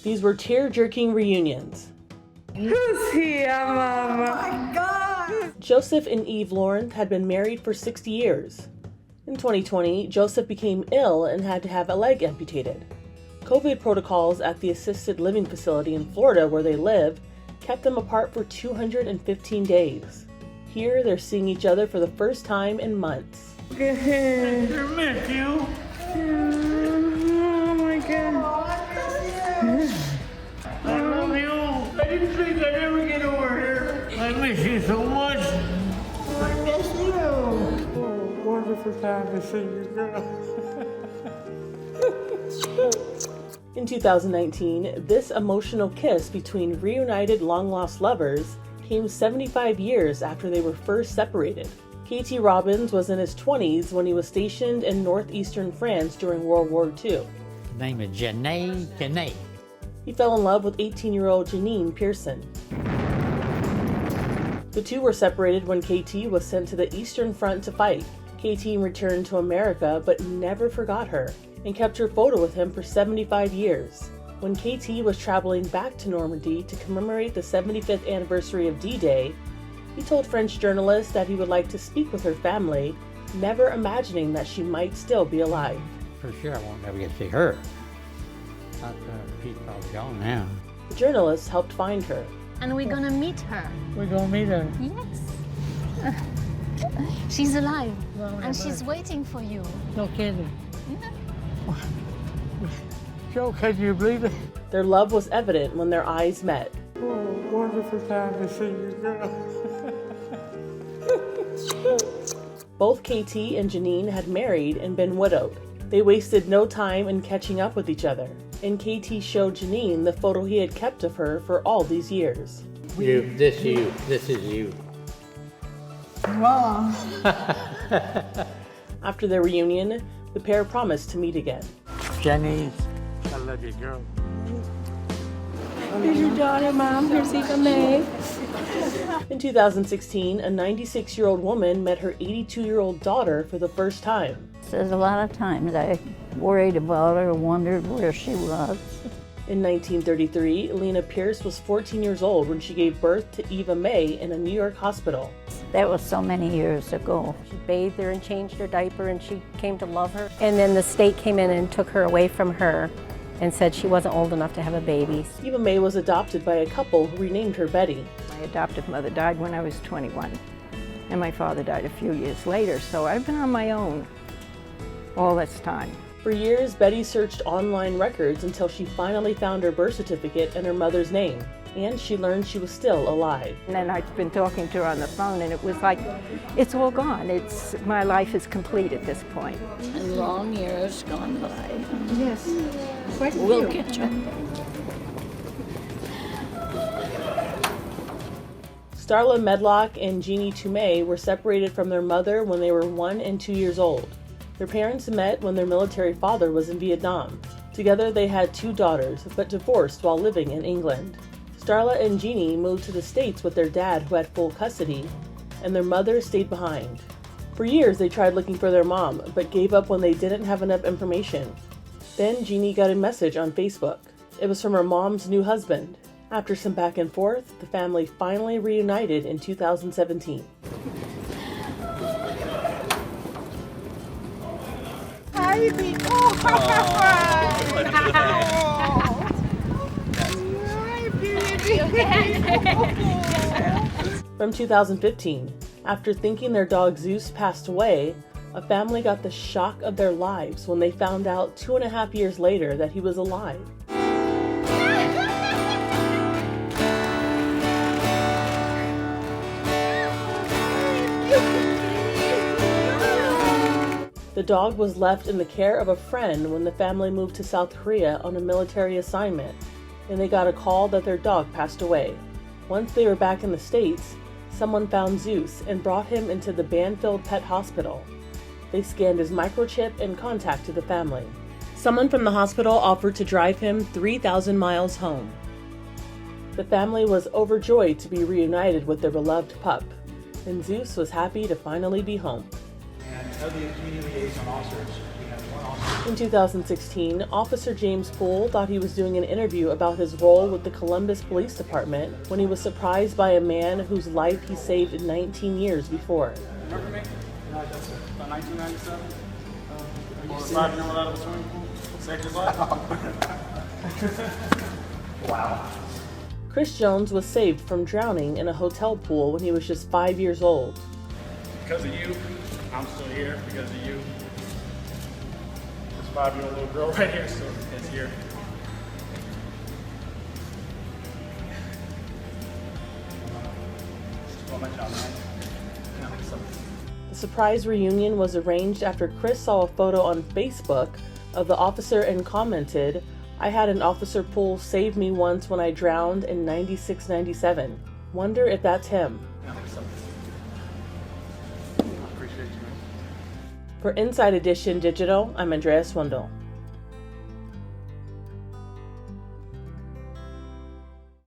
These were tear-jerking reunions. Who's here, Mama? Oh my God! Joseph and Eve Lawrence had been married for 60 years. In 2020, Joseph became ill and had to have a leg amputated. COVID protocols at the assisted living facility in Florida where they live kept them apart for 215 days. Here, they're seeing each other for the first time in months. I miss you. Oh my God. I love you. I didn't think I'd ever get over here. I miss you so much. I miss you. Oh, wonderful time to see you, girl. In 2019, this emotional kiss between reunited long-lost lovers came 75 years after they were first separated. KT Robbins was in his 20s when he was stationed in northeastern France during World War II. Name is Jeannie. He fell in love with 18-year-old Janine Pearson. The two were separated when KT was sent to the Eastern Front to fight. KT returned to America but never forgot her and kept her photo with him for 75 years. When KT was traveling back to Normandy to commemorate the 75th anniversary of D-Day, he told French journalists that he would like to speak with her family, never imagining that she might still be alive. For sure I won't ever get to see her. She's probably gone now. The journalists helped find her. And we're gonna meet her. We're gonna meet her. Yes. She's alive. And she's waiting for you. No kidding. Joe, can you believe it? Their love was evident when their eyes met. Oh, wonderful time to see you, girl. Both KT and Janine had married and been widowed. They wasted no time in catching up with each other, and KT showed Janine the photo he had kept of her for all these years. This is you. Wow. After their reunion, the pair promised to meet again. Jenny, I love you, girl. Here's your daughter, Mom. Here's Eva May. In 2016, a 96-year-old woman met her 82-year-old daughter for the first time. There's a lot of times I worried about her, wondered where she was. In 1933, Lena Pierce was 14 years old when she gave birth to Eva May in a New York hospital. That was so many years ago. She bathed her and changed her diaper and she came to love her. And then the state came in and took her away from her and said she wasn't old enough to have a baby. Eva May was adopted by a couple who renamed her Betty. My adoptive mother died when I was 21, and my father died a few years later, so I've been on my own all this time. For years, Betty searched online records until she finally found her birth certificate and her mother's name, and she learned she was still alive. And then I've been talking to her on the phone, and it was like, it's all gone. My life is complete at this point. And long years gone by. Yes. Quite a We'll few. get you. Starla Medlock and Jeannie Toomay were separated from their mother when they were 1 and 2 years old. Their parents met when their military father was in Vietnam. Together they had 2 daughters, but divorced while living in England. Starla and Jeannie moved to the States with their dad, who had full custody, and their mother stayed behind. For years they tried looking for their mom, but gave up when they didn't have enough information. Then Jeannie got a message on Facebook. It was from her mom's new husband. After some back and forth, the family finally reunited in 2017. Hi, Vito. From 2015, after thinking their dog Zeus passed away, a family got the shock of their lives when they found out 2.5 years later that he was alive. The dog was left in the care of a friend when the family moved to South Korea on a military assignment, and they got a call that their dog passed away. Once they were back in the States, someone found Zeus and brought him into the Banfield Pet Hospital. They scanned his microchip and contacted the family. Someone from the hospital offered to drive him 3,000 miles home. The family was overjoyed to be reunited with their beloved pup, and Zeus was happy to finally be home. And of the community liaison officers, we have 1 officer In 2016, Officer James Poole thought he was doing an interview about his role with the Columbus Police Department when he was surprised by a man whose life he saved 19 years before. Remember me? About 1997? You were 5-year-old out of a swimming pool? Saved his life? Wow. Chris Jones was saved from drowning in a hotel pool when he was just 5 years old. Because of you, I'm still here. Because of you. This 5-year-old little girl right here still is here. Well, my job, man. The surprise reunion was arranged after Chris saw a photo on Facebook of the officer and commented, "I had an Officer Poole save me once when I drowned in 96-97. Wonder if that's him." For Inside Edition Digital, I'm Andrea Swindall.